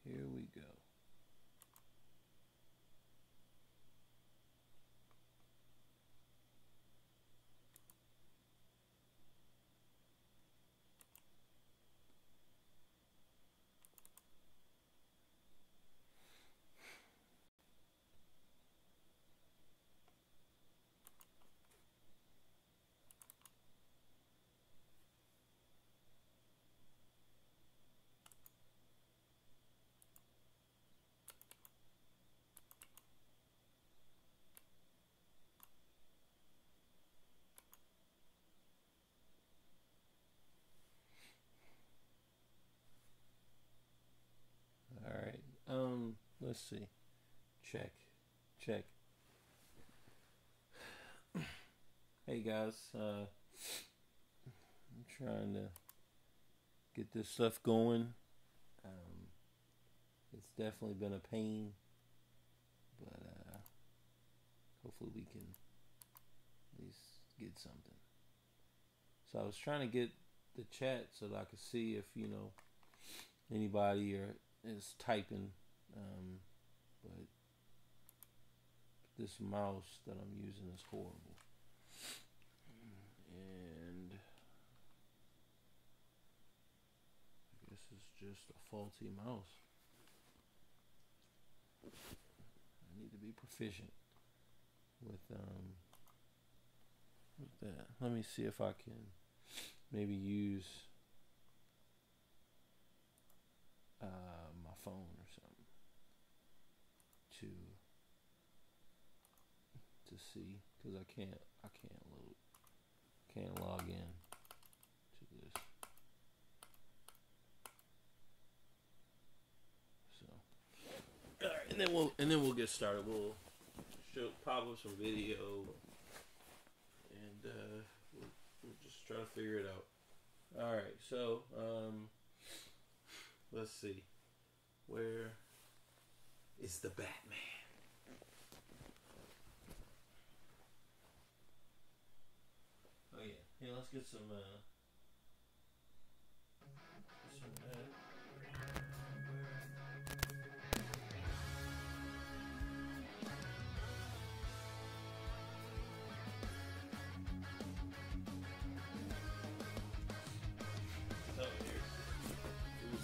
Here we go. All right. Let's see. Check. Hey guys, I'm trying to get this stuff going. It's definitely been a pain, but hopefully we can at least get something. So I was trying to get the chat so that I could see if anybody is typing, but this mouse that I'm using is horrible, and I guess it's just a faulty mouse. I need to be proficient with that. Let me see if I can maybe use my phone or something to see, because I can't log in to this. So, all right, and then we'll get started. We'll pop up some video, and we'll just try to figure it out. All right, so let's see. Where is the Batman? Oh yeah, let's get some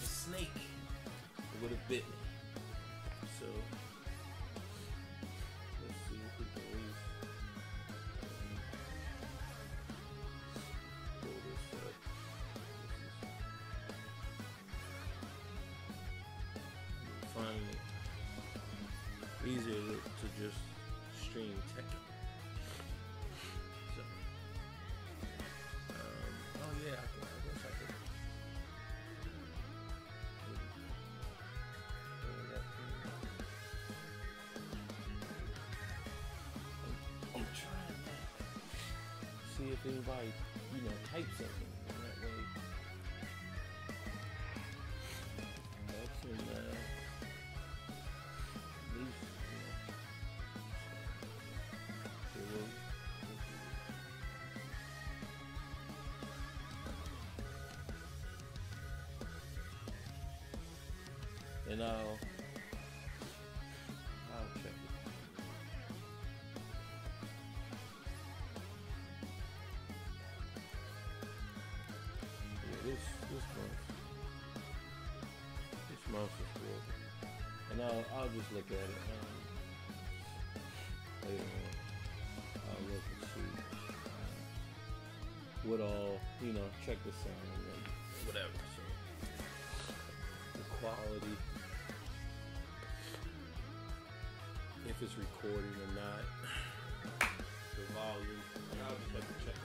snake, it would have bit me. So let's see if we can at least pull this up. Find it easier to just stream tech. So oh yeah, I guess I could. See if anybody, types something. That way, I can at least, and I'll check it. This mouse is broken, and I'll just look at it later on. I'll look and see what all, check the sound and whatever. So the quality, if it's recording or not, the volume, I'll just have to check it.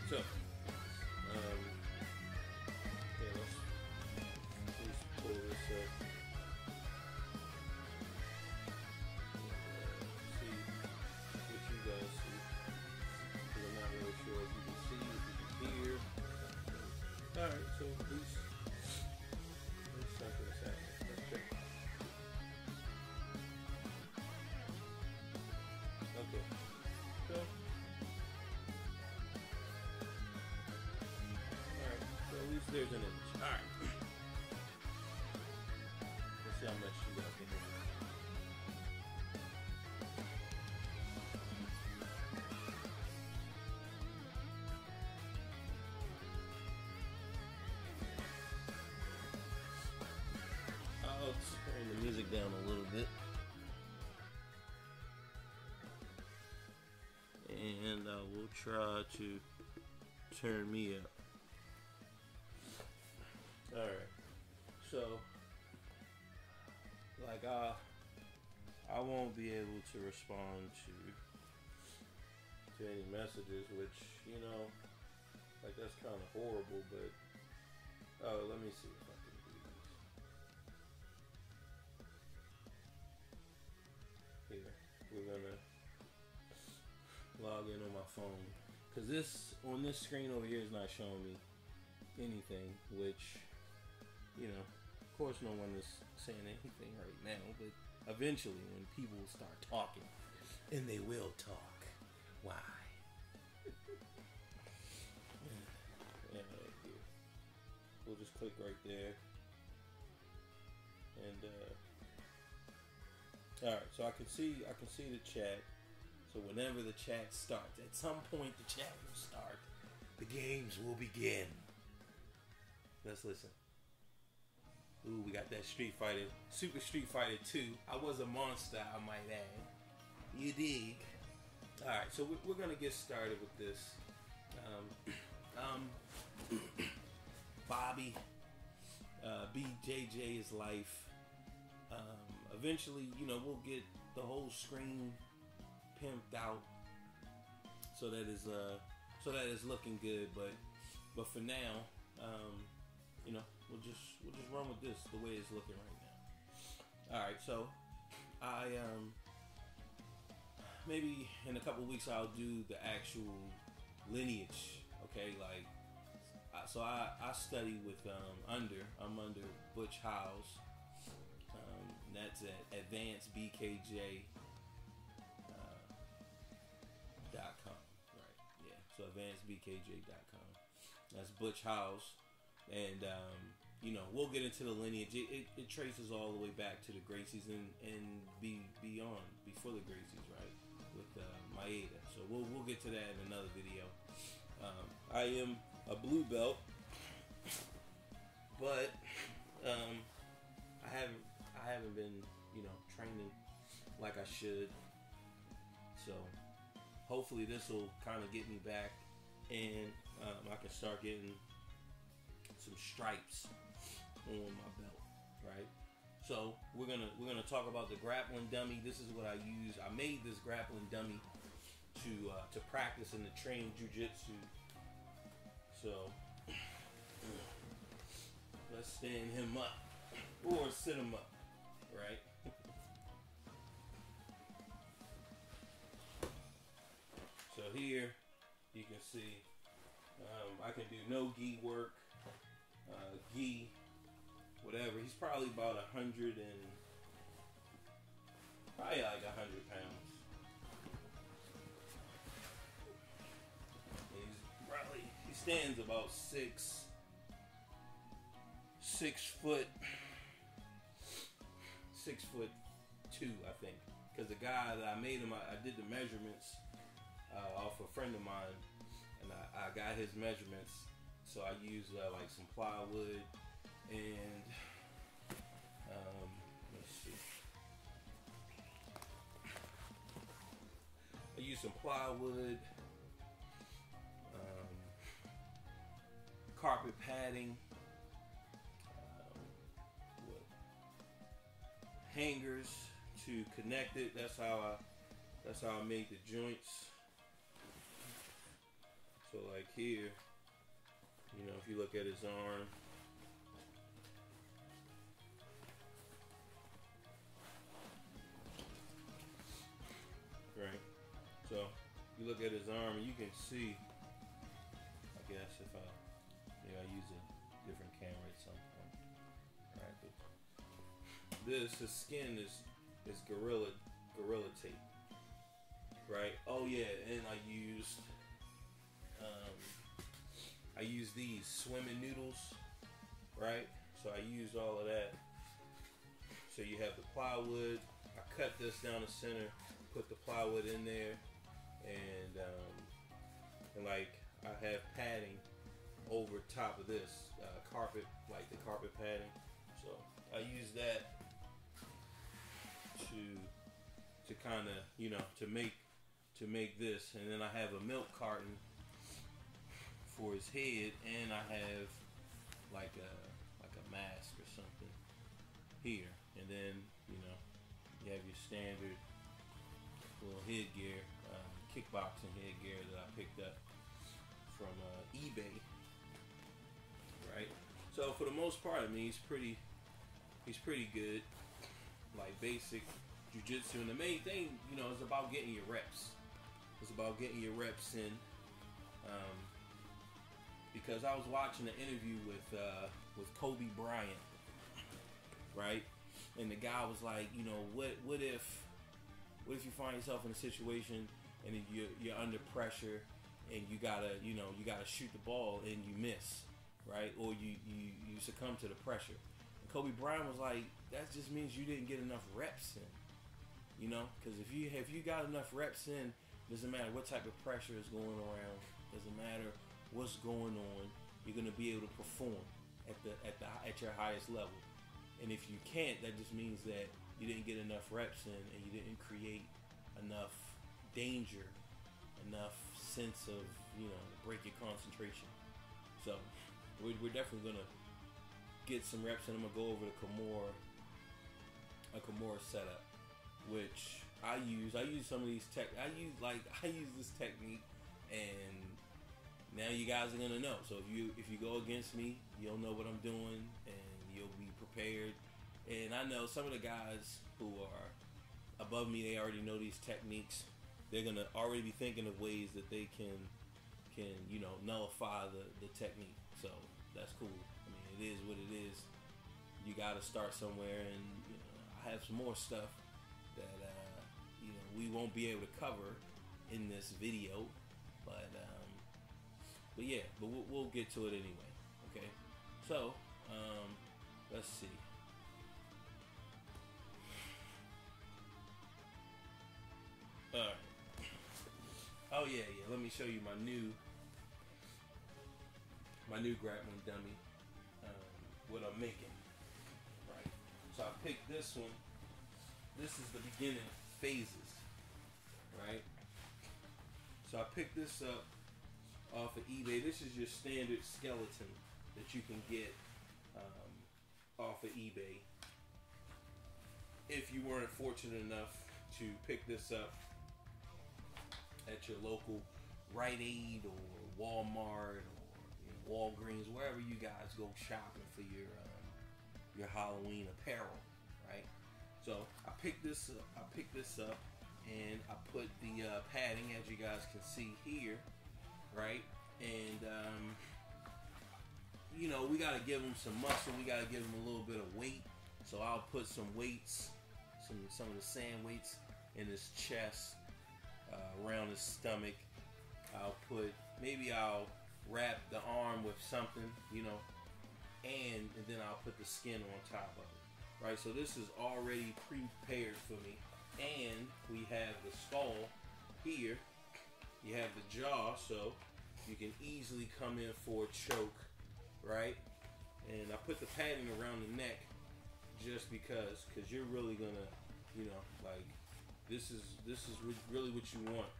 So, let's pull this up. See what you guys see. Because I'm not really sure if you can see, if you can hear. Alright, so at least something's happening. Let's check. it down a little bit. And I will try to turn me up. Alright. So, like, I won't be able to respond to any messages, which, you know, like, that's kind of horrible, but, oh, let me see if I can do this. Here, we're gonna log in on my phone, because on this screen over here is not showing me anything, which, you know, of course no one is saying anything right now, but eventually when people start talking, and they will talk, why? Yeah, here. We'll just click right there, and all right, so I can see the chat. So whenever the chat starts, at some point the chat will start. The games will begin. Let's listen. Ooh, we got that Super Street Fighter 2. I was a monster, I might add. You dig? Alright, so we're going to get started with this. Bobby, BJJ's life. Eventually, you know, we'll get the whole screen pimped out so that is looking good, but for now, you know, we'll just run with this the way it's looking right now. All right, so I maybe in a couple weeks I'll do the actual lineage. Okay, like so I study with I'm under Butch Howes. That's at Advanced BKJ. .com, right? Yeah, so advancedbkj.com. That's Butch Howes, and you know, we'll get into the lineage. It traces all the way back to the Gracies and beyond, before the Gracies, right? With Maeda. So we'll get to that in another video. I am a blue belt, but I haven't been, you know, training like I should. So hopefully this will kind of get me back, and I can start getting some stripes on my belt, right? So we're gonna talk about the grappling dummy. This is what I use. I made this grappling dummy to practice and to train jujitsu. So let's stand him up or sit him up, right? So here you can see I can do no gi work, gi, whatever. He's probably about 100 and probably like 100 pounds. He stands about 6'2", I think. Because the guy that I made him, I did the measurements off a friend of mine, and I got his measurements. So I used like some plywood and let's see. I used some plywood, carpet padding, hangers to connect it. That's how I made the joints. So like here, you know, if you look at his arm, right? So you look at his arm and you can see, I guess if I use a different camera at some point. Alright, but his skin is gorilla tape. Right? Oh yeah, and I used these swimming noodles, right? So I used all of that. So you have the plywood. I cut this down the center, put the plywood in there, and like I have padding over top of this carpet, like the carpet padding. So I use that to kind of, you know, to make this, and then I have a milk carton for his head, and I have like a mask or something here, and then, you know, you have your standard little headgear, kickboxing headgear that I picked up from eBay, right? So for the most part, I mean, he's pretty good, like basic jiu-jitsu, and the main thing, you know, is about getting your reps. It's about getting your reps in, because I was watching an interview with Kobe Bryant, right? And the guy was like, you know, what if you find yourself in a situation and you're under pressure and you gotta shoot the ball and you miss, right? Or you succumb to the pressure. And Kobe Bryant was like, that just means you didn't get enough reps in, you know? Because if you got enough reps in, doesn't matter what type of pressure is going around, doesn't matter what's going on, you're gonna be able to perform at your highest level. And if you can't, that just means that you didn't get enough reps in and you didn't create enough danger, enough sense of, you know, break your concentration. So we're definitely gonna get some reps, and I'm gonna go over the Kimura setup, which I use some of these I use this technique, and now you guys are gonna know. So if you go against me, you'll know what I'm doing, and you'll be prepared. And I know some of the guys who are above me, they already know these techniques. They're gonna already be thinking of ways that they can you know, nullify the technique. So that's cool. I mean, it is what it is. You gotta start somewhere, and you know, I have some more stuff that you know, we won't be able to cover in this video, but yeah, but we'll get to it anyway. Okay, so let's see. All right. Oh yeah. Let me show you my new grappling dummy. What I'm making. Right. So I picked this one. This is the beginning phases. Right. So I picked this up off of eBay. This is your standard skeleton that you can get off of eBay. If you weren't fortunate enough to pick this up at your local Rite Aid or Walmart or, you know, Walgreens, wherever you guys go shopping for your Halloween apparel, right? So I picked this up, and I put the padding, as you guys can see here, right? And you know, we gotta give him some muscle. We gotta give him a little bit of weight. So I'll put some weights, some of the sand weights in his chest, around his stomach. I'll wrap the arm with something, you know, and then I'll put the skin on top of it, right? So this is already prepared for me. And we have the skull here. You have the jaw, so you can easily come in for a choke, right? And I put the padding around the neck just because you're really gonna, you know, like, this is really what you want.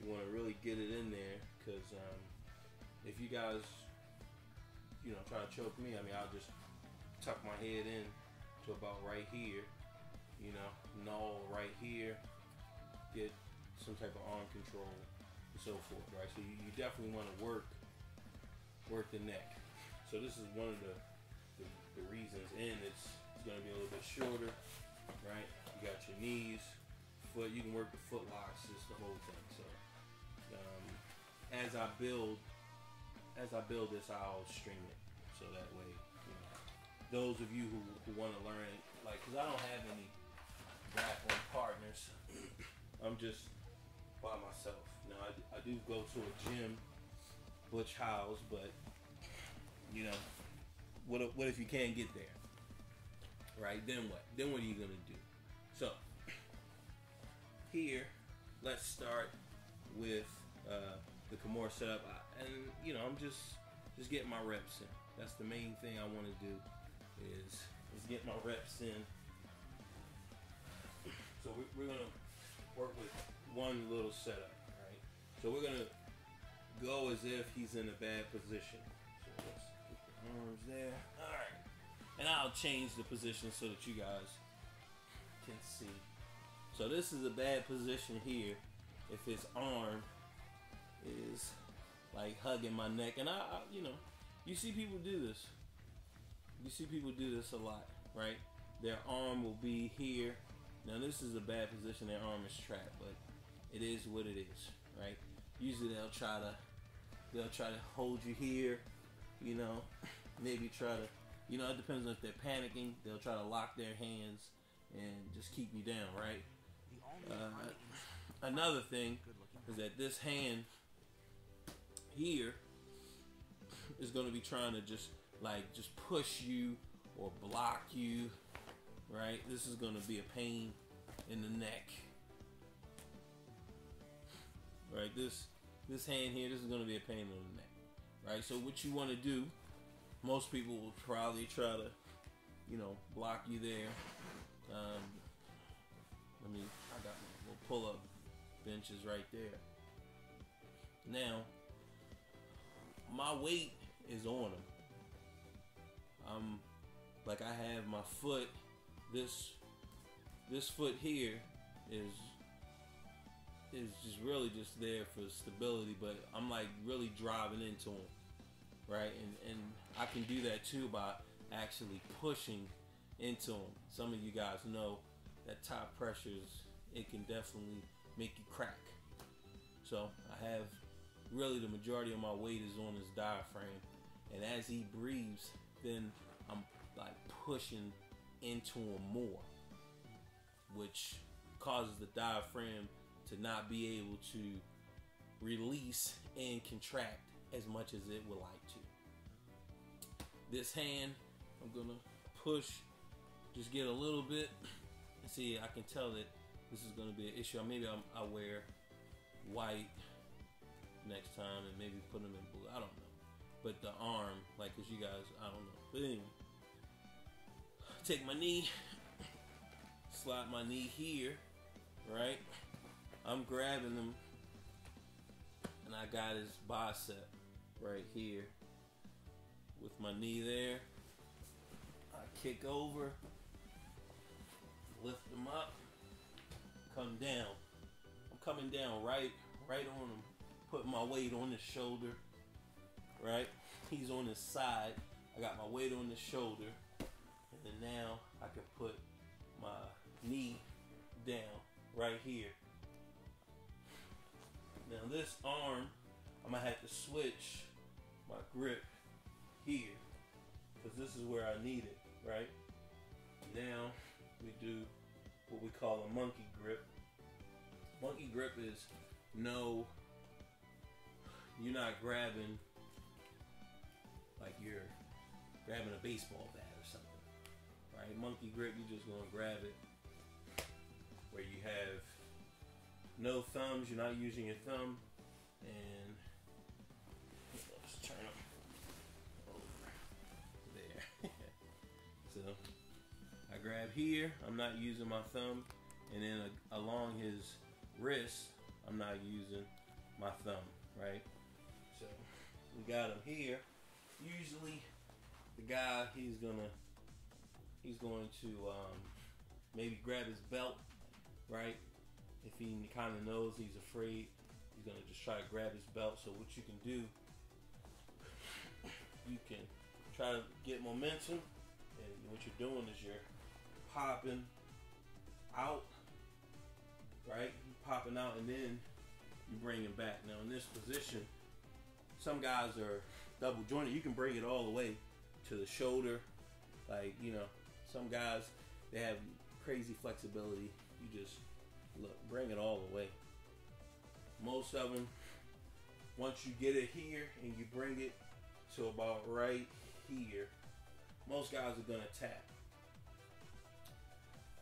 You want to really get it in there, because if you guys, you know, try to choke me, I mean, I'll just tuck my head in to about right here, you know, gnaw right here, get some type of arm control and so forth, right? So you definitely want to work the neck. So this is one of the reasons, and it's going to be a little bit shorter, right? You got your knees, foot, you can work the foot locks, just the whole thing. So as I build this, I'll stream it, so that way, you know, those of you who want to learn it, like, because I don't have any grappling partners, I'm just by myself. Now I do go to a gym, Butch House, but you know, what if you can't get there, right? Then what are you gonna do? So here, let's start with the Kimura setup, and you know, I'm just getting my reps in. That's the main thing I want to do, is get my reps in. So we're gonna work with one little setup, right? So we're gonna go as if he's in a bad position. So let's put the arms there. All right, and I'll change the position so that you guys can see. So this is a bad position here. If his arm is like hugging my neck, and I you know, you see people do this. You see people do this a lot, right? Their arm will be here. Now this is a bad position. Their arm is trapped, but it is what it is, right? Usually they'll try to hold you here, you know, maybe try to, you know, it depends on if they're panicking. They'll try to lock their hands and just keep you down, right? Another thing is that this hand here is going to be trying to just push you or block you, right? This is going to be a pain in the neck, right? This hand here, this is going to be a pain in the neck, right? So what you want to do, most people will probably try to, you know, block you there. I got my little pull-up benches right there. Now, my weight is on them. Like I have my foot, this foot here is just really just there for stability, but I'm like really driving into them, right? And I can do that too by actually pushing into them. Some of you guys know that top pressures, it can definitely make you crack. So I have really the majority of my weight is on his diaphragm, and as he breathes, then I'm like pushing into him more, which causes the diaphragm to not be able to release and contract as much as it would like to. This hand, I'm gonna push, just get a little bit, and see, I can tell that this is gonna be an issue. Maybe I'll wear white next time and maybe put them in blue. I don't know. But the arm, like, cause you guys, I don't know. But anyway, take my knee, slide my knee here, right? I'm grabbing him, and I got his bicep right here with my knee there. I kick over, lift him up, come down. I'm coming down right on him, putting my weight on his shoulder, right? He's on his side. I got my weight on his shoulder, and then now I can put my knee down right here. Now this arm, I'm gonna have to switch my grip here, because this is where I need it, right? Now we do what we call a monkey grip. Monkey grip is no, you're not grabbing like you're grabbing a baseball bat or something, right? Monkey grip, you're just gonna grab it where you have no thumbs, you're not using your thumb, and let's turn them over there. So I grab here, I'm not using my thumb, and then along his wrist, I'm not using my thumb, right? So we got him here. Usually the guy, he's going to maybe grab his belt, right? If he kind of knows he's afraid, he's going to just try to grab his belt. So what you can do, you can try to get momentum, and what you're doing is you're popping out, right? You're popping out, and then you bring him back. Now in this position, some guys are double jointed. You can bring it all the way to the shoulder. Like, you know, some guys, they have crazy flexibility. You just look, bring it all the way. Most of them, once you get it here and you bring it to about right here, most guys are gonna tap.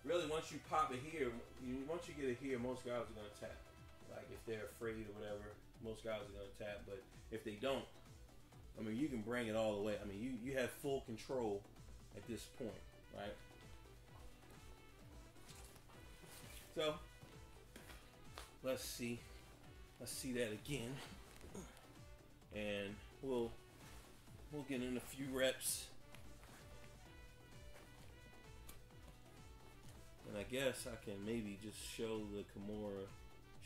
Really, once you pop it here, once you get it here, most guys are gonna tap. Like if they're afraid or whatever, most guys are gonna tap. But if they don't, I mean, you can bring it all the way. I mean, you have full control at this point, right? So let's see that again, and we'll get in a few reps, and I guess I can maybe just show the Kimura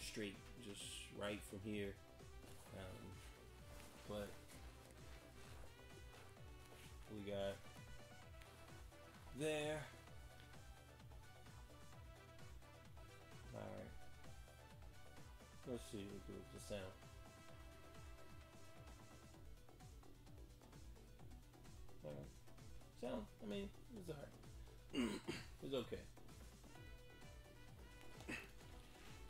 straight, just right from here, but we got there. All right. Let's see what the sound. All right. Sound, I mean, it's alright. It's okay.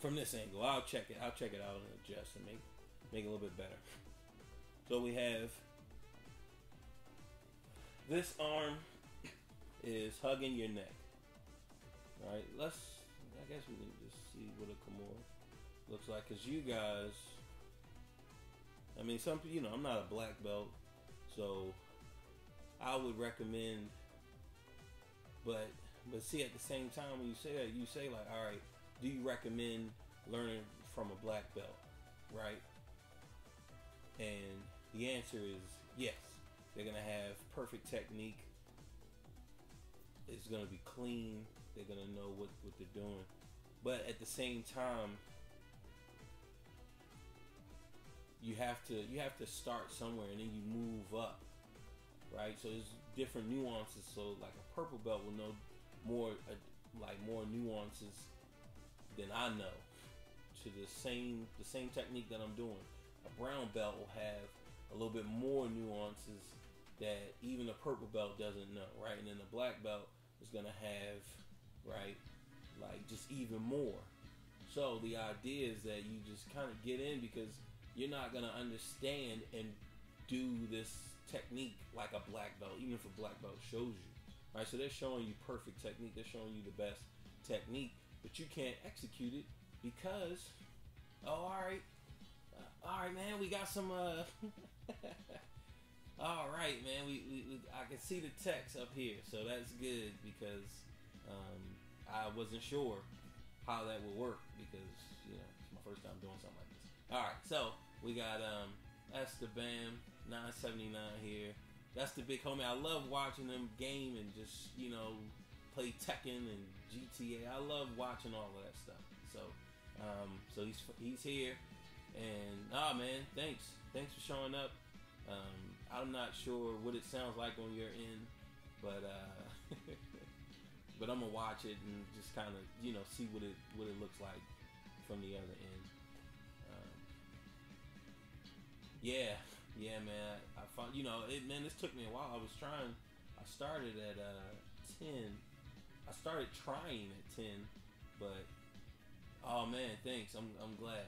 From this angle, I'll check it out and adjust and make it a little bit better. So we have this arm is hugging your neck. All right, I guess we can just see what a Kimura looks like, because you guys, I mean, I'm not a black belt, so I would recommend, but see, at the same time, when you say that, you say like, all right, do you recommend learning from a black belt, right? And the answer is yes. They're gonna have perfect technique. It's gonna be clean. They're gonna know what they're doing. But at the same time, you have to start somewhere, and then you move up, right? So there's different nuances. So like a purple belt will know more nuances than I know to the same technique that I'm doing. A brown belt will have a little bit more nuances that even a purple belt doesn't know, right? And then the black belt is gonna have, right, like just even more. So the idea is that you just kind of get in, because you're not gonna understand and do this technique like a black belt, even if a black belt shows you, right? So they're showing you perfect technique, they're showing you the best technique, but you can't execute it because, all right, man, we got some. All right, man, we I can see the text up here, so that's good, because I wasn't sure how that would work, because it's my first time doing something like this. All right, so we got that's the BAM 979 here. That's the big homie. I love watching them game and just play Tekken and GTA. I love watching all of that stuff. So so he's here, and man, thanks for showing up. I'm not sure what it sounds like on your end, but but I'm gonna watch it and just kind of see what it looks like from the other end. Yeah, man. I found man. This took me a while. I started at 10. I started trying at 10, but oh man, thanks. I'm glad.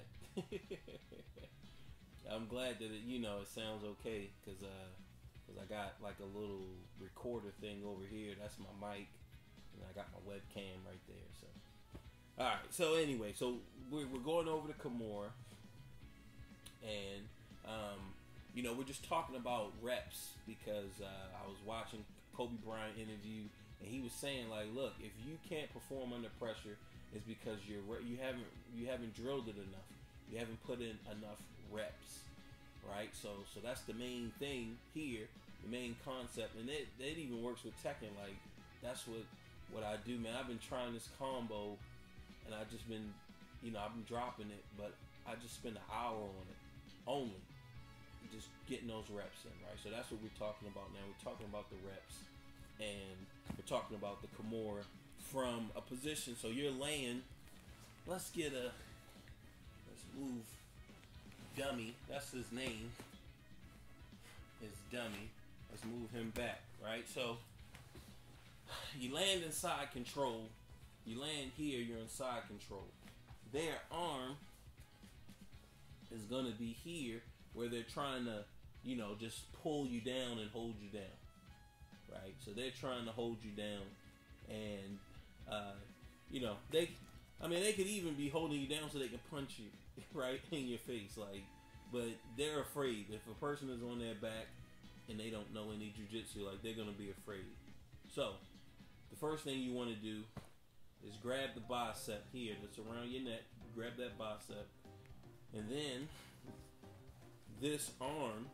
I'm glad that it sounds okay, because I got like a little recorder thing over here. That's my mic, and I got my webcam right there. So, all right. So anyway, so we're going over to Kimura, and we're just talking about reps, because I was watching Kobe Bryant interview, and he was saying like, look, if you can't perform under pressure, it's because you haven't drilled it enough. You haven't put in enough reps, right? So that's the main thing here, the main concept, and it even works with Tekken. Like, that's what I do, man. I've been trying this combo, and I've just been, I've been dropping it, but I just spend an hour on it only, just getting those reps in, right? So that's what we're talking about now. We're talking about the reps, and we're talking about the Kimura from a position. So you're laying. Let's move Dummy. That's his name. Is Dummy. Let's move him back, right? So you land inside control. You land here, you're inside control. Their arm is gonna be here, where they're trying to, just pull you down and hold you down, right? So they're trying to hold you down, and they could even be holding you down so they can punch you right in your face, like. But they're afraid. If a person is on their back and they don't know any jiu-jitsu, like, they're gonna be afraid. So the first thing you want to do is grab the bicep here that's around your neck. Grab that bicep. And then this arm,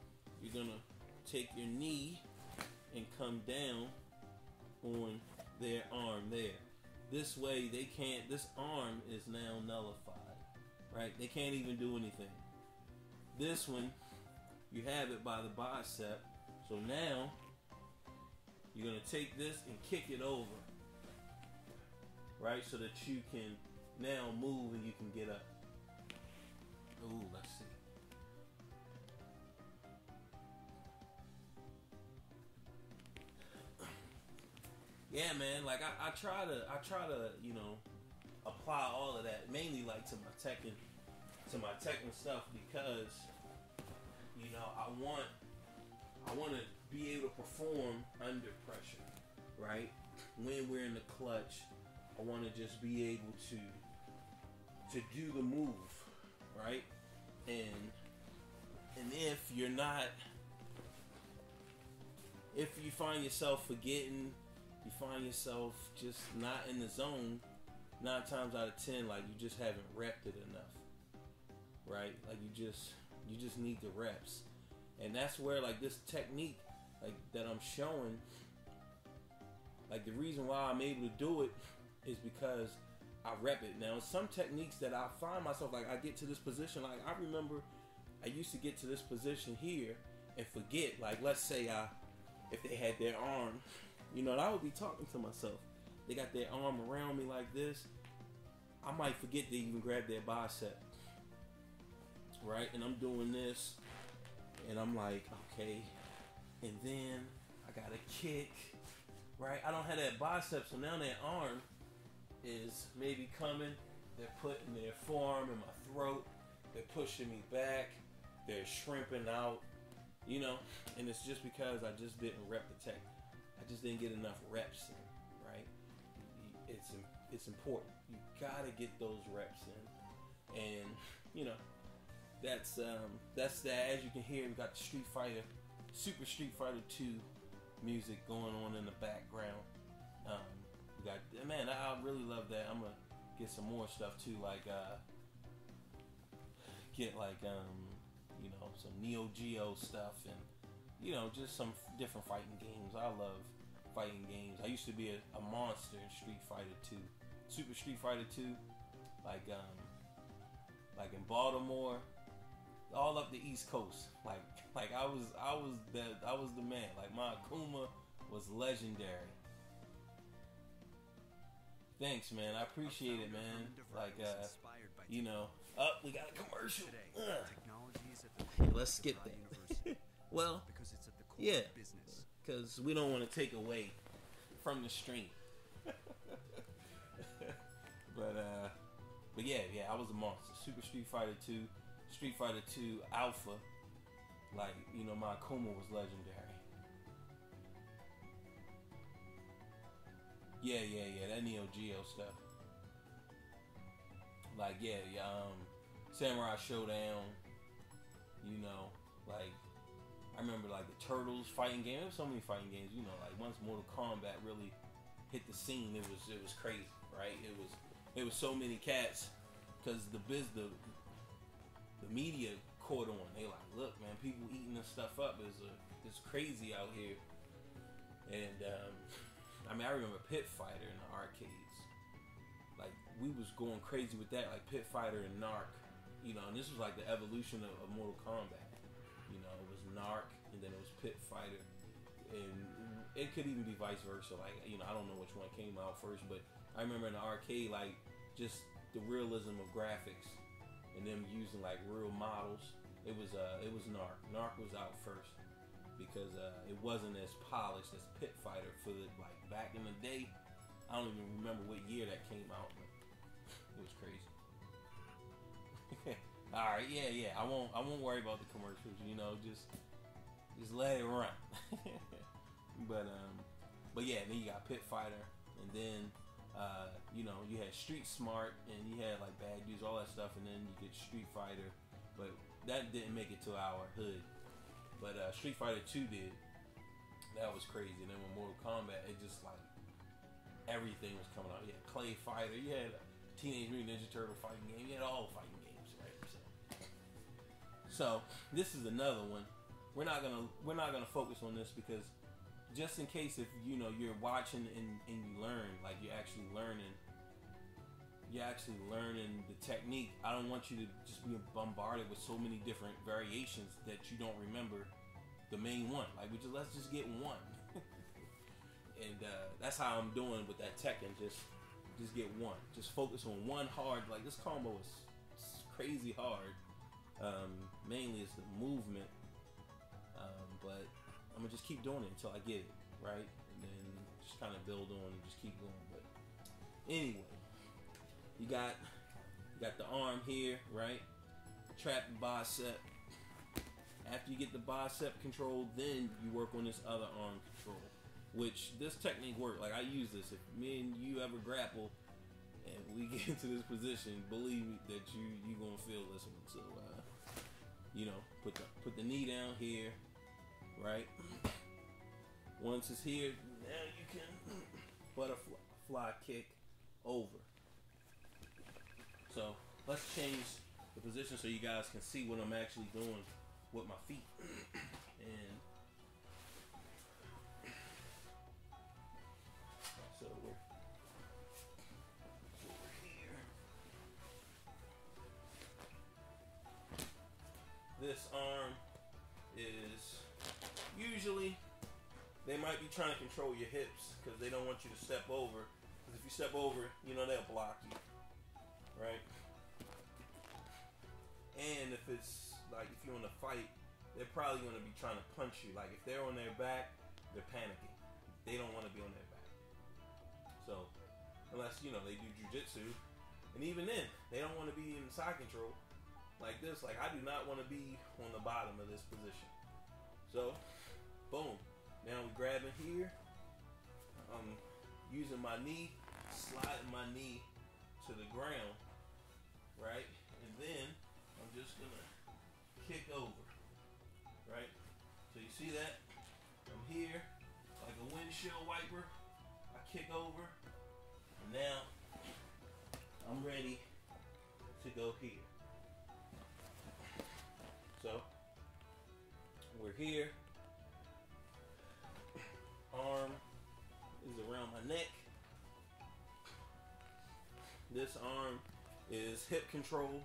you're going to take your knee and come down on their arm there. This way they can't, this arm is now nullified, right? They can't even do anything. This one, you have it by the bicep. So now, you're going to take this and kick it over, right? So that you can now move and you can get up. Ooh, let's see. Yeah, man. Like I try to, you know, apply all of that mainly like to my tech and stuff because, you know, I want to be able to perform under pressure, right? When we're in the clutch, I want to just be able to do the move, right? And if you're not, if you find yourself forgetting, you find yourself just not in the zone, 9 times out of 10, like you just haven't repped it enough, right? Like you just need the reps, and that's where like this technique, like that I'm showing, like the reason why I'm able to do it is because I rep it. Now, some techniques that I find myself like I get to this position, like I remember I used to get to this position here and forget, like let's say if they had their arm, you know, and I would be talking to myself. They got their arm around me like this. I might forget to even grab their bicep, right? And I'm doing this, and I'm like, okay, and then I got a kick, right? I don't have that bicep, so now that arm is maybe coming. They're putting their forearm in my throat. They're pushing me back. They're shrimping out, you know, and it's just because I just didn't rep the tech. I just didn't get enough reps in, right? It's important. You gotta get those reps in, and you know that's that. As you can hear, we got the Super Street Fighter 2 music going on in the background. We got, man, I really love that. I'm gonna get some more stuff too, like get like you know, some Neo Geo stuff, and you know, just some different fighting games. I love fighting games. I used to be a monster in Street Fighter 2, Super Street Fighter 2, like in Baltimore, all up the East Coast. Like I was the man. Like my Akuma was legendary. Thanks, man. I appreciate it, man. Like you know, we got a commercial. Let's skip that. Well, yeah, because we don't want to take away from the stream. But yeah, I was a monster. Super Street Fighter 2, Street Fighter 2 Alpha. Like, you know, my Akuma was legendary. Yeah, that Neo Geo stuff. Like, Samurai Showdown. You know, like, I remember like the Turtles fighting game. There was so many fighting games, you know, like once Mortal Kombat really hit the scene, it was crazy, right? It was so many cats because the media caught on. They like, look, man, people eating this stuff up is crazy out here. And I mean, I remember Pit Fighter in the arcades. Like we was going crazy with that, like Pit Fighter and Narc, you know. And this was like the evolution of Mortal Kombat. You know, it was Narc, and then it was Pit Fighter, and it could even be vice versa. Like, you know, I don't know which one came out first, but I remember in the arcade, like, just the realism of graphics, and them using like real models. It was Narc. Narc was out first because it wasn't as polished as Pit Fighter for the like back in the day. I don't even remember what year that came out, but it was crazy. All right, yeah. I won't worry about the commercials. You know, just let it run. But yeah, then you got Pit Fighter, and then you know, you had Street Smart, and you had like Bad Dudes, all that stuff, and then you get Street Fighter, but that didn't make it to our hood. But Street Fighter 2 did. That was crazy. And then with Mortal Kombat, it just like everything was coming out. You had Clay Fighter, you had Teenage Mutant Ninja Turtle fighting game, you had all fighting games, right? So this is another one. We're not gonna focus on this because just in case if you know you're watching and you learn, like you're actually learning the technique. I don't want you to just be bombarded with so many different variations that you don't remember the main one. Like let's just get one. And that's how I'm doing with that Tekken. Just get one. Just focus on one hard. Like this combo is crazy hard. Mainly it's the movement. But I'm gonna just keep doing it until I get it right, and then just kind of build on and just keep going. But anyway, you got the arm here, right? Trap the bicep. After you get the bicep control, then you work on this other arm control. Which this technique works. Like I use this. If me and you ever grapple and we get into this position, believe me that you gonna feel this one. So you know, put the knee down here, right? Once it's here, now you can butterfly kick over. So let's change the position so you guys can see what I'm actually doing with my feet. And so we're here. This arm is usually they might be trying to control your hips because they don't want you to step over. Because if you step over, you know they'll block you, right? And if it's like if you're in a fight, they're probably going to be trying to punch you. Like if they're on their back, they're panicking. They don't want to be on their back. So unless you know they do jujitsu, and even then they don't want to be in side control like this. Like I do not want to be on the bottom of this position. So boom. Now we're grabbing here. I'm using my knee, sliding my knee to the ground, right? And then I'm just gonna kick over, right? So you see that? I'm here, like a windshield wiper. I kick over, and now I'm ready to go here. So we're here. Arm is around my neck. This arm is hip control,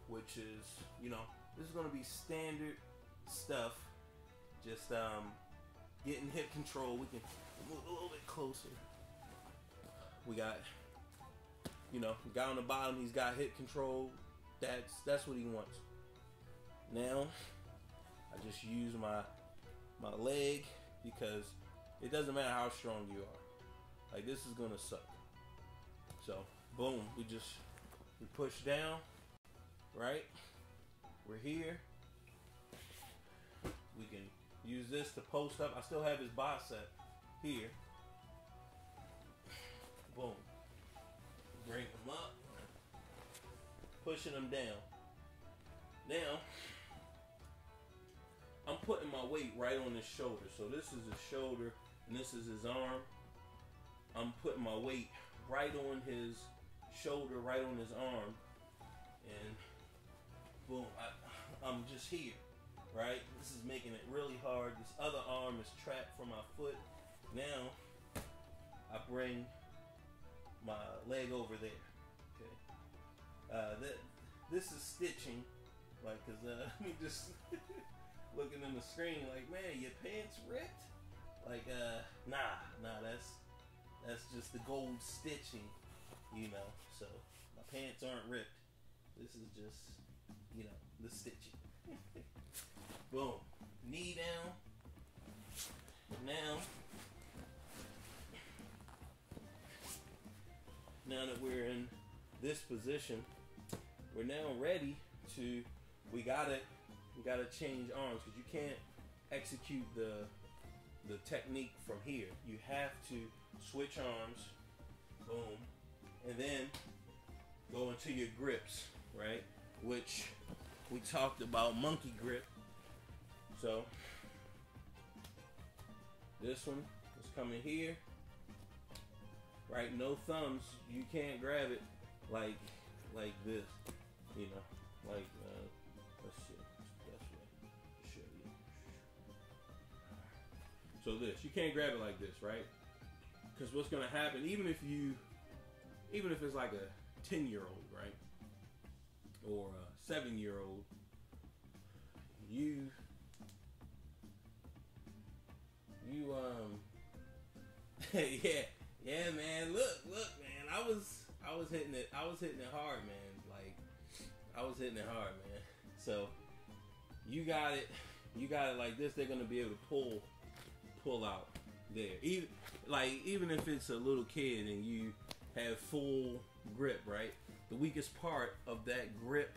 which is, you know, this is going to be standard stuff. Just getting hip control. We can move a little bit closer. We got, you know, the guy on the bottom, he's got hip control. That's what he wants. Now, I just use my leg because it doesn't matter how strong you are. Like this is gonna suck. So boom, we push down, right? We're here. We can use this to post up. I still have his bicep here. Boom. Bring him up. Pushing him down. Now, I'm putting my weight right on his shoulder. So this is his shoulder and this is his arm. I'm putting my weight right on his shoulder, right on his arm. And boom, I'm just here, right? This is making it really hard. This other arm is trapped from my foot. Now, I bring my leg over there, okay? This is stitching, like, cause me just looking in the screen like, man, your pants ripped? Like, nah, that's just the gold stitching, you know. So my pants aren't ripped. This is just, you know, the stitching. Boom, knee down. Now that we're in this position, we're now ready to. We gotta change arms because you can't execute the technique from here. You have to switch arms, boom, and then go into your grips, right? Which we talked about, monkey grip. So this one is coming here. right? No thumbs. You can't grab it like this, you know, like let's see, that's what show you. So this, you can't grab it like this, right? Because what's gonna happen, even if it's like a 10-year-old, right, or a 7-year-old, you yeah, man. Look, man. I was hitting it hard, man. Like, I was hitting it hard, man. So you got it like this. They're gonna be able to pull out there. Even if it's a little kid and you have full grip, right? The weakest part of that grip,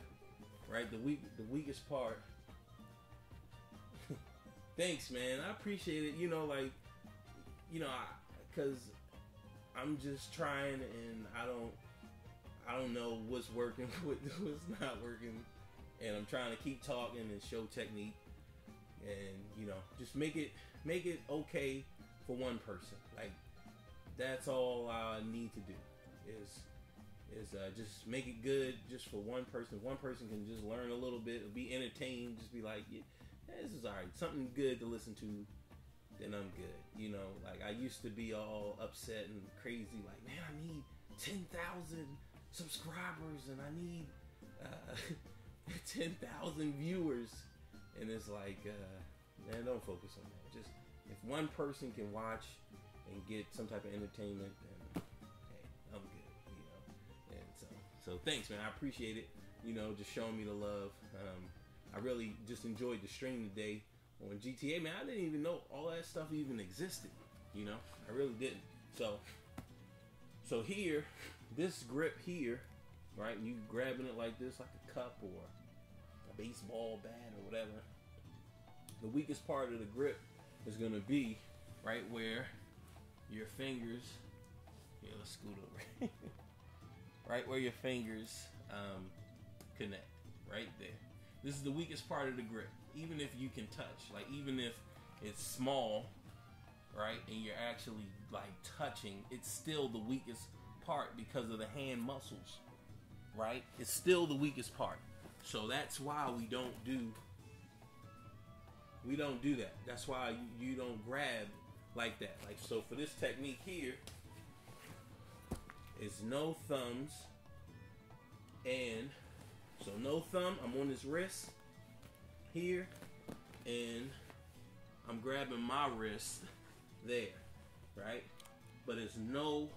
right? The weakest part. Thanks, man. I appreciate it. Because I'm just trying, and I don't know what's working, what's not working, and I'm trying to keep talking and show technique, and just make it okay for one person. Like, that's all I need to do is just make it good just for one person. If one person can just learn a little bit, be entertained, just be like, yeah, this is alright, something good to listen to, then I'm good. Like, I used to be all upset and crazy, like, man, I need 10,000 subscribers and I need 10,000 viewers, and it's like, man, don't focus on that. Just if one person can watch and get some type of entertainment, then hey, I'm good. And so thanks, man. I appreciate it. Just showing me the love. I really just enjoyed the stream today on GTA, man. I didn't even know all that stuff even existed. I really didn't. So here, this grip here, right? You grabbing it like this, like a cup or a baseball bat or whatever. The weakest part of the grip is gonna be right where your fingers. Yeah, let's scoot over. Right where your fingers connect, right there. This is the weakest part of the grip. Even if you can touch, like even if it's small, right, and you're actually like touching, it's still the weakest part because of the hand muscles, right? It's still the weakest part. So that's why we don't do that. That's why you don't grab like that. Like, so for this technique here, is no thumbs, and so no thumb. I'm on this wrist here, and I'm grabbing my wrist there, right? But it's no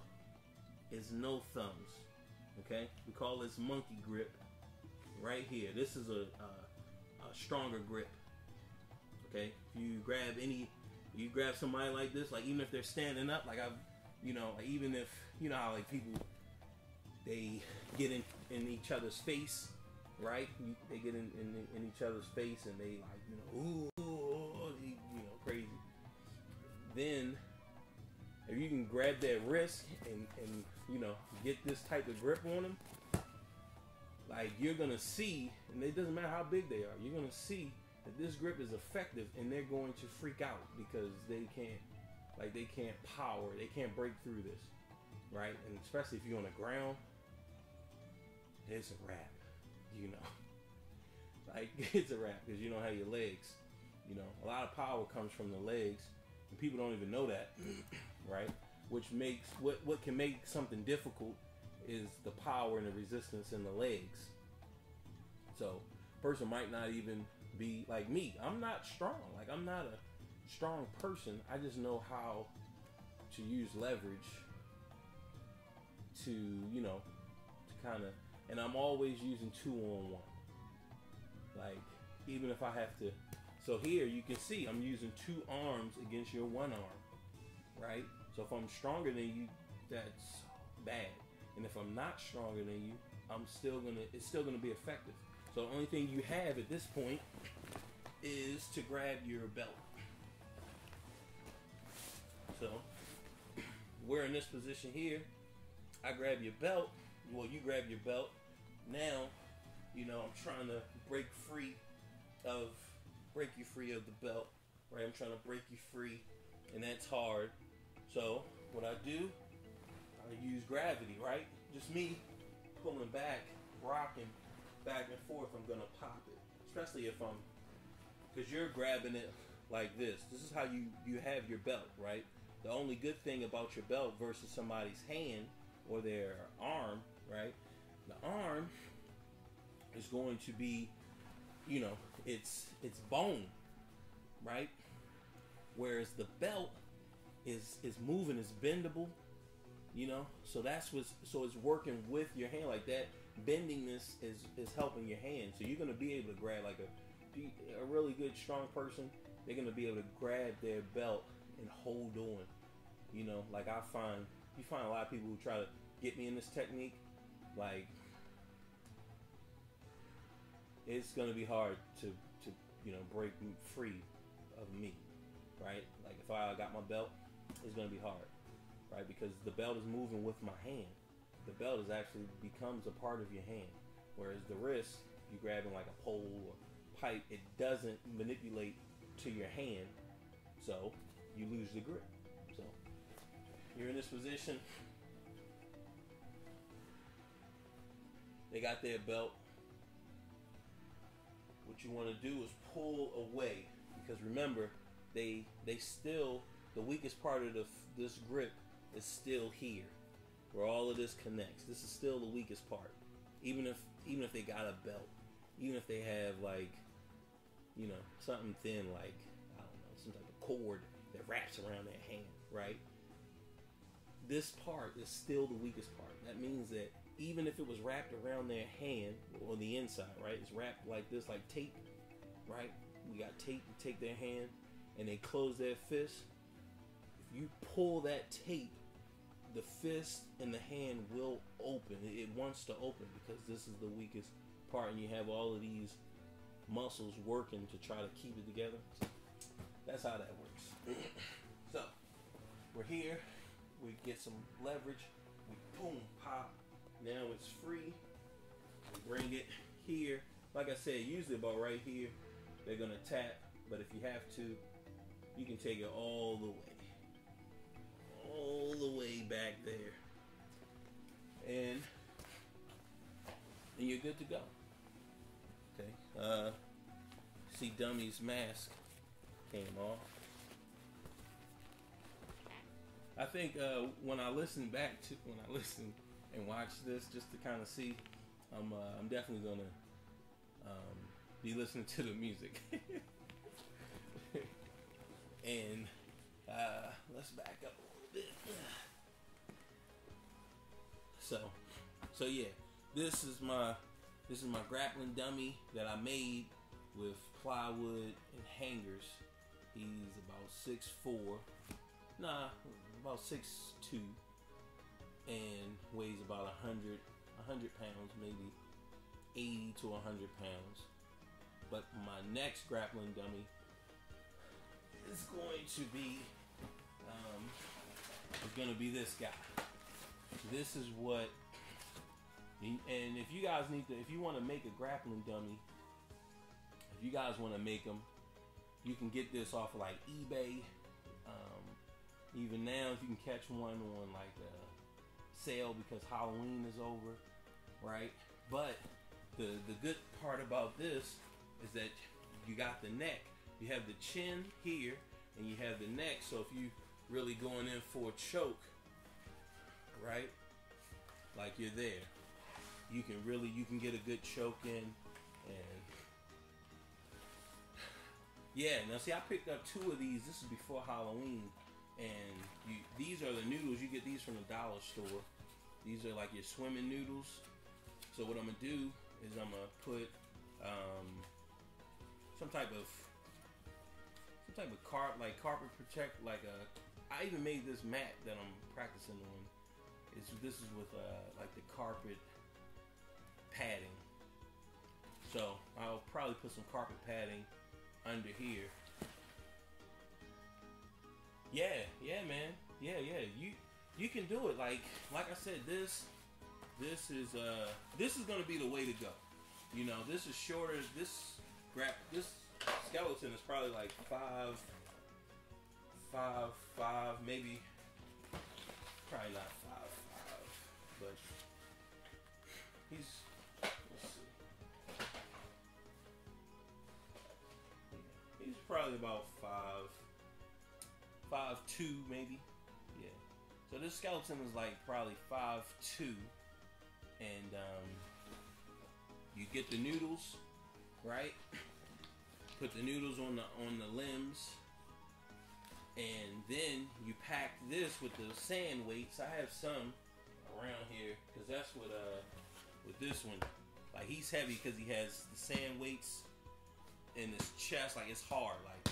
thumbs. Okay, we call this monkey grip right here. This is a stronger grip. Okay, if you grab somebody like this, like even if they're standing up, like like even if how like people, they get in each other's face, right? They get in each other's face and they like ooh, crazy. Then if you can grab that wrist and get this type of grip on them, like you're gonna see, and it doesn't matter how big they are, you're gonna see that this grip is effective, and they're going to freak out because they can't power, they can't break through this, right? And especially if you're on the ground, it's a wrap, like it's a wrap because you don't have your legs. A lot of power comes from the legs, and people don't even know that, right? Which makes what can make something difficult is the power and the resistance in the legs. So, person might not even be like me. I'm not strong. Like, I'm not a strong person. I just know how to use leverage to kind of, and I'm always using 2-on-1. Like, even if I have to, so here you can see I'm using 2 arms against your 1 arm, right? So if I'm stronger than you, that's bad. And if I'm not stronger than you, it's still gonna be effective. So the only thing you have at this point is to grab your belt. So we're in this position here. I grab your belt. Well, you grab your belt. Now, I'm trying to break you free of the belt, right? I'm trying to break you free, and that's hard. So what I do, I use gravity, right? Just me pulling back, rocking back and forth. I'm gonna pop it, especially if I'm, because you're grabbing it like this. This is how you have your belt, right? The only good thing about your belt versus somebody's hand or their arm, right? The arm is going to be, you know, it's bone, right? Whereas the belt is moving, is bendable, you know. So so it's working with your hand like that. Bendingness is helping your hand. So you're gonna be able to grab like a really good strong person. They're gonna be able to grab their belt and hold on. You know, like you find a lot of people who try to get me in this technique, like it's gonna be hard to break free of me, right? Like if I got my belt, it's gonna be hard, right? Because the belt is moving with my hand. The belt is actually becomes a part of your hand, whereas the wrist, you grabbing like a pole or pipe, it doesn't manipulate to your hand, so you lose the grip. So you're in this position. They got their belt. What you want to do is pull away, because remember, they still, the weakest part of this grip is still here, where all of this connects. This is still the weakest part, even if they got a belt, even if they have like, you know, something thin like, I don't know, some type of cord that wraps around their hand, right? This part is still the weakest part. That means that even if it was wrapped around their hand or the inside, right? It's wrapped like this, like tape, right? We got tape to take their hand and they close their fist. If you pull that tape, the fist and the hand will open. It wants to open because this is the weakest part, and you have all of these muscles working to try to keep it together. So that's how that works. So we're here. We get some leverage. We boom, pop. Now it's free. We bring it here. Like I said, usually about right here, they're gonna tap. But if you have to, you can take it all the way back there, and you're good to go. Okay. See, Dummy's mask came off. I think when I listen and watch this, just to kind of see, I'm definitely gonna be listening to the music. And let's back up a little bit. So yeah, this is my grappling dummy that I made with plywood and hangers. He's about 6'4", about 6'2", and weighs about 100 pounds, maybe 80 to 100 pounds. But my next grappling dummy is going to be this guy. This is what, and if you guys if you want to make a grappling dummy, if you guys want to make them, you can get this off of like eBay. Even now, if you can catch one on like a sale because Halloween is over, right? But the good part about this is that you got the neck. You have the chin here, and you have the neck. So if you really going in for a choke, right? Like you're there. You can get a good choke in, and yeah. Now see, I picked up 2 of these. This is before Halloween, and these are the noodles. You get these from the dollar store. These are like your swimming noodles. So what I'm gonna do is I'm gonna put some type of carpet protect, I even made this mat that I'm practicing on. This is with like the carpet padding. So I'll probably put some carpet padding under here. Yeah, man. Yeah. You can do it. Like I said, this is gonna be the way to go. You know, this is shorter. This skeleton is probably like 5'5", maybe. Probably not 5'5". but he's, let's see, he's probably about 5'2" maybe. Yeah. So this skeleton is like probably 5'2", and you get the noodles, right? Put the noodles on the limbs, and then you pack this with the sand weights. I have some around here because that's what with this one, like he's heavy because he has the sand weights in his chest. Like it's hard, like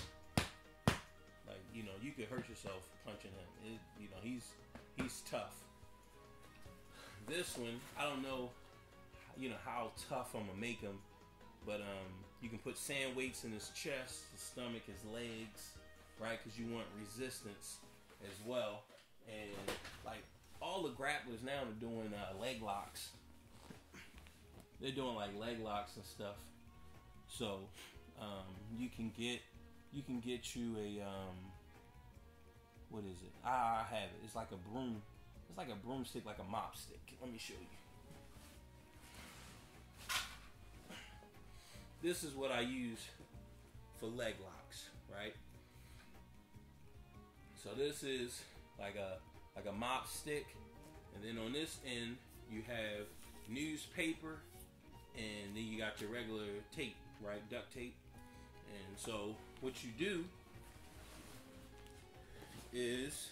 you know, you could hurt yourself punching him. You know, he's tough. This one, I don't know, you know, how tough I'm gonna make him, but you can put sand weights in his chest, his stomach, his legs, right? Because you want resistance as well. And like all the grapplers now are doing leg locks. They're doing like leg locks and stuff. So you can get you a what is it? I have it. It's like a broom. It's like a broomstick, like a mop stick. Let me show you. This is what I use for leg locks, right? So this is like a mop stick, and then on this end you have newspaper, and then you got your regular tape, right? Duct tape. And so what you do is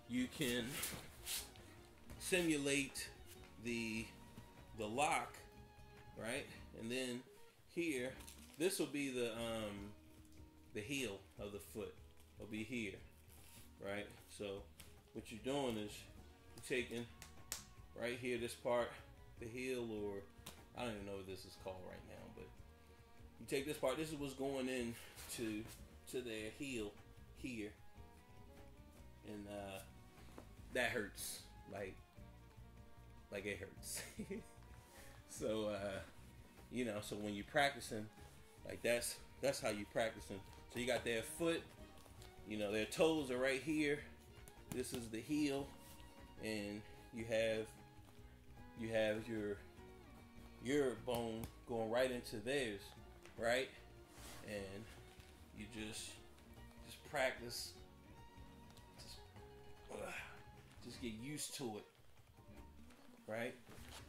you can simulate the lock, right? And then here, this will be the heel of the foot. Will be here, right? So what you're doing is you're taking right here, this part, the heel, or I don't even know what this is called right now, but you take this part. This is what's going in to their heel here, and that hurts. Like it hurts. So you know, so when you're practicing, like that's how you practicing. So you got their foot, you know, their toes are right here. This is the heel, and you have your bone going right into theirs, right? And you just practice, just get used to it, right?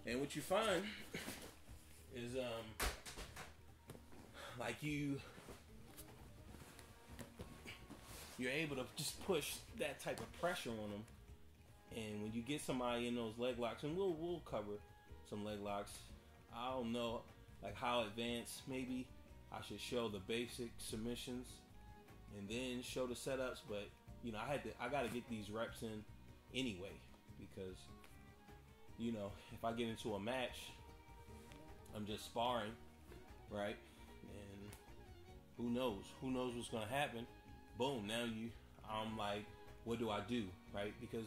And what you find is like you're able to just push that type of pressure on them, and when you get somebody in those leg locks, and we'll cover some leg locks. I don't know like how advanced. Maybe I should show the basic submissions and then show the setups, but you know, I gotta get these reps in anyway, because you know, if I get into a match, I'm just sparring, right? And who knows what's gonna happen. Boom, now I'm like, what do I do, right? Because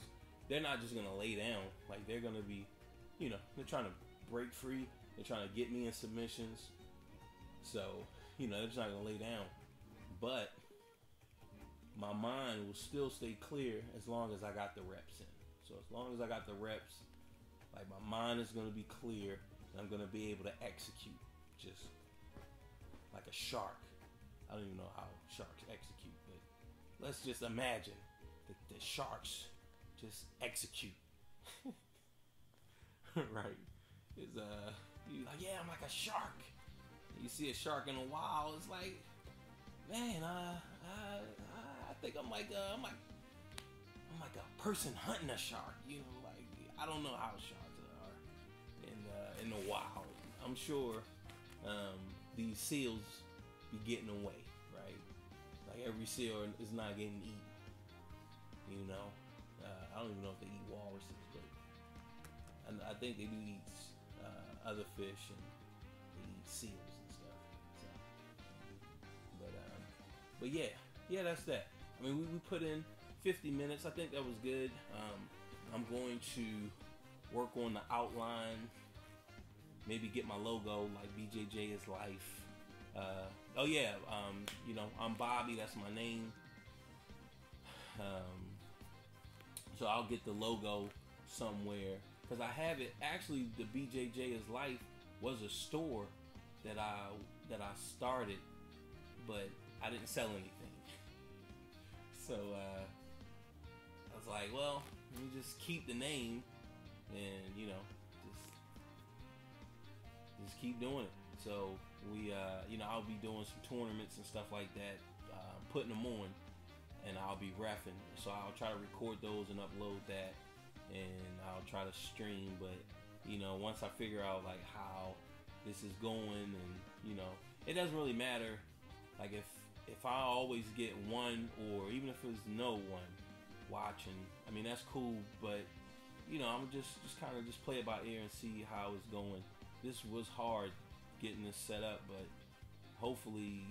they're not just gonna lay down. Like they're gonna be, you know, they're trying to break free. They're trying to get me in submissions. So, you know, they're just not gonna lay down. But my mind will still stay clear as long as I got the reps in. So as long as I got the reps, like my mind is gonna be clear, and I'm gonna be able to execute just like a shark. I don't even know how sharks execute, but let's just imagine that the sharks just execute. Right? Is you like, yeah, I'm like a shark. You see a shark in the wild, it's like, man, I think I'm like a person hunting a shark. You know, like I don't know how sharks are in the wild. I'm sure these seals be getting away, right? Like every seal is not getting eaten. You know, I don't even know if they eat walruses, but I think they do eat other fish, and they eat seals and stuff. So, but yeah, that's that. I mean, we put in 50 minutes. I think that was good. I'm going to work on the outline. Maybe get my logo like BJJ is life. Oh yeah, you know, I'm Bobby. That's my name. So I'll get the logo somewhere. because I have it. Actually, the BJJ is Life was a store that I started, but I didn't sell anything. So I was like, well, let me just keep the name, and just keep doing it. So we, I'll be doing some tournaments and stuff like that, putting them on, and I'll be reffing. So I'll try to record those and upload that, and I'll try to stream. But once I figure out like how this is going, and it doesn't really matter. Like if I always get one, or even if there's no one watching, I mean that's cool. But I'm just kind of just play it by ear and see how it's going. This was hard getting this set up, but hopefully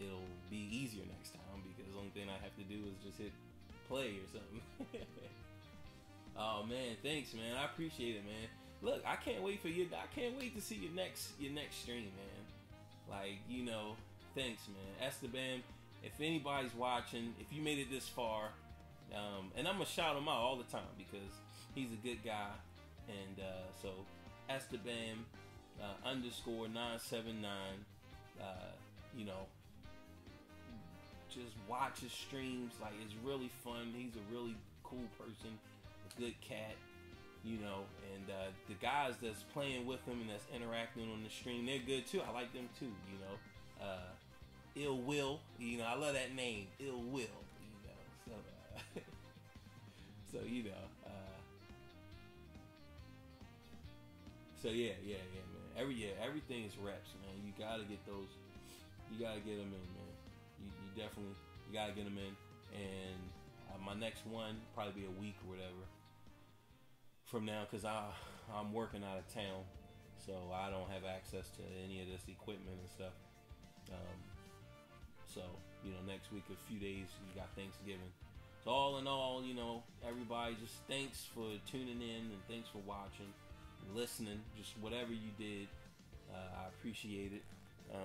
it'll be easier next time, because the only thing I have to do is just hit play or something. Oh man, thanks man, I appreciate it, man. Look, I can't wait to see your next stream, man. Like, thanks man. Esteban, if anybody's watching, if you made it this far, and I'm gonna shout him out all the time because he's a good guy, and so Esteban _979, just watch his streams. Like, it's really fun. He's a really cool person, a good cat, and the guys that's playing with him and that's interacting on the stream, they're good too. I like them too, Ill Will, I love that name, Ill Will, so so yeah, man. Everything is reps, man. You gotta get those. You gotta get them in, man. You definitely gotta get them in. And my next one probably be a week or whatever from now, because I'm working out of town, so I don't have access to any of this equipment and stuff. So next week, a few days, you got Thanksgiving. So all in all, everybody, just thanks for tuning in, and thanks for watching, listening, just whatever you did. I appreciate it.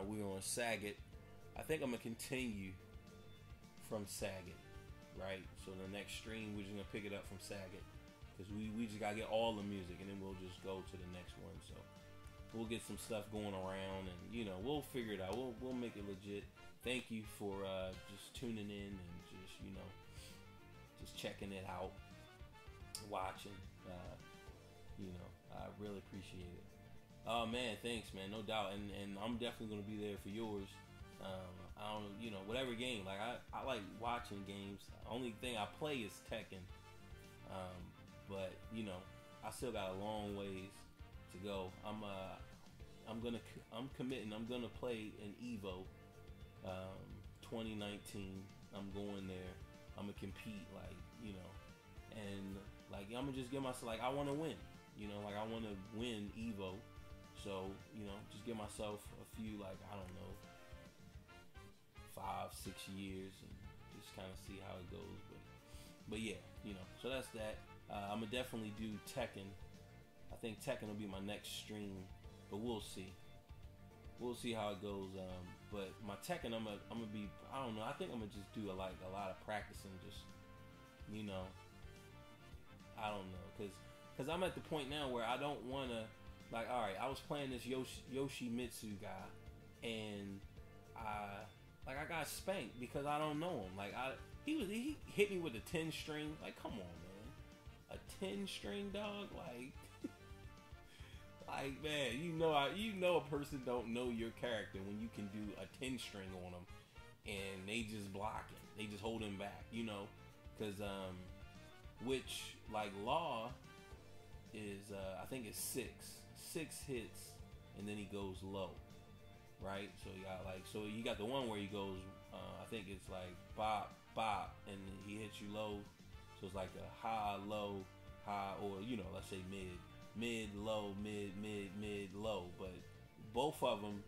We're on Saget. I think I'm gonna continue from Saget, right? So the next stream, we're just gonna pick it up from Saget, because we just gotta get all the music, and then we'll just go to the next one. So we'll get some stuff going around, and we'll figure it out. We'll make it legit. Thank you for just tuning in and just checking it out, watching. I really appreciate it. Oh man, thanks man, no doubt. And I'm definitely gonna be there for yours. I don't, whatever game. Like I like watching games. The only thing I play is Tekken. But I still got a long ways to go. I'm committing. I'm gonna play an Evo 2019. I'm going there. I'm gonna compete, and I'm gonna just give myself, I want to win. I want to win Evo. So just give myself a few, I don't know, 5-6 years, and just kind of see how it goes. But yeah, so that's that. I'm gonna definitely do Tekken. I think Tekken will be my next stream, but we'll see. We'll see how it goes. But my Tekken, I'm gonna be, I don't know. I think I'm gonna just do a lot of practicing. Just I don't know, cause I'm at the point now where I don't wanna, all right, I was playing this Yoshimitsu guy, and I got spanked because I don't know him. He hit me with a 10 string. Come on, man, a 10 string, dog. Man, a person don't know your character when you can do a 10 string on them, and they just block him. They just hold him back, because which Law is I think it's 6 hits, and then he goes low, right? So you got the one where he goes I think it's bop bop, and he hits you low, so it's a high low high, or let's say mid low mid low. But both of them,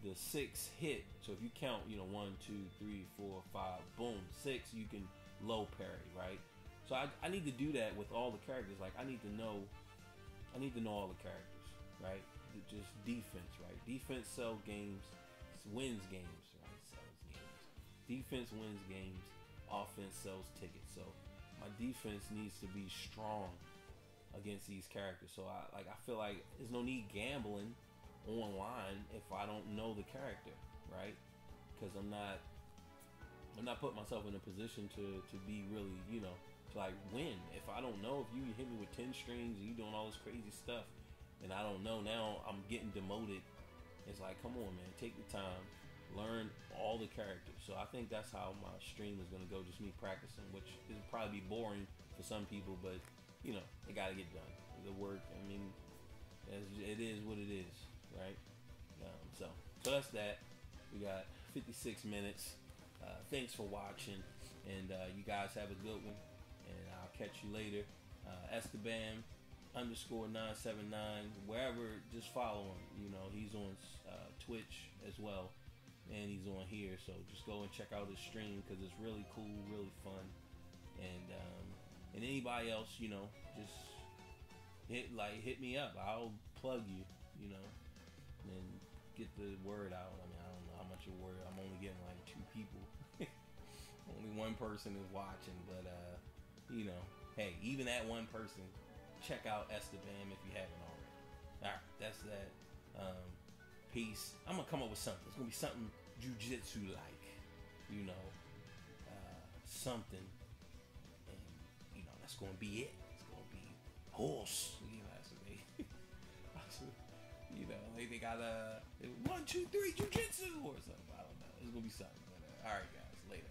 the 6 hit, so if you count 1 2 3 4 5, boom, 6, you can low parry, right? So I need to do that with all the characters. I need to know all the characters, right? Just defense, right? Defense sells games, wins games, right? Sells games. Defense wins games. Offense sells tickets. So my defense needs to be strong. against these characters. So I feel like there's no need gambling online if I don't know the character, right? Because I'm not putting myself in a position to be really, to like win. If I don't know, if you hit me with 10 strings and you doing all this crazy stuff and I don't know, now I'm getting demoted. It's like, come on, man, take the time, learn all the characters. So I think that's how my stream is gonna go, just me practicing, which is probably be boring for some people, but it gotta get done. The work, I mean, it is what it is, right? So that's that. We got 56 minutes. Thanks for watching, and you guys have a good one, and I'll catch you later. Esteban _979, wherever, just follow him. He's on Twitch as well, and he's on here, so just go and check out his stream because it's really cool, really fun. And anybody else, just hit me up. I'll plug you, and get the word out. I mean, I don't know how much a word. I'm only getting like 2 people. Only 1 person is watching, but hey, even that 1 person, check out Esteban if you haven't already. Alright, that's that. Peace. I'm gonna come up with something. It's gonna be something jujitsu like, something, and that's gonna be it. It's gonna be horse. That's what they they got 1, 2, 3 jujitsu or something. I don't know. It's gonna be something. But, all right, guys, later.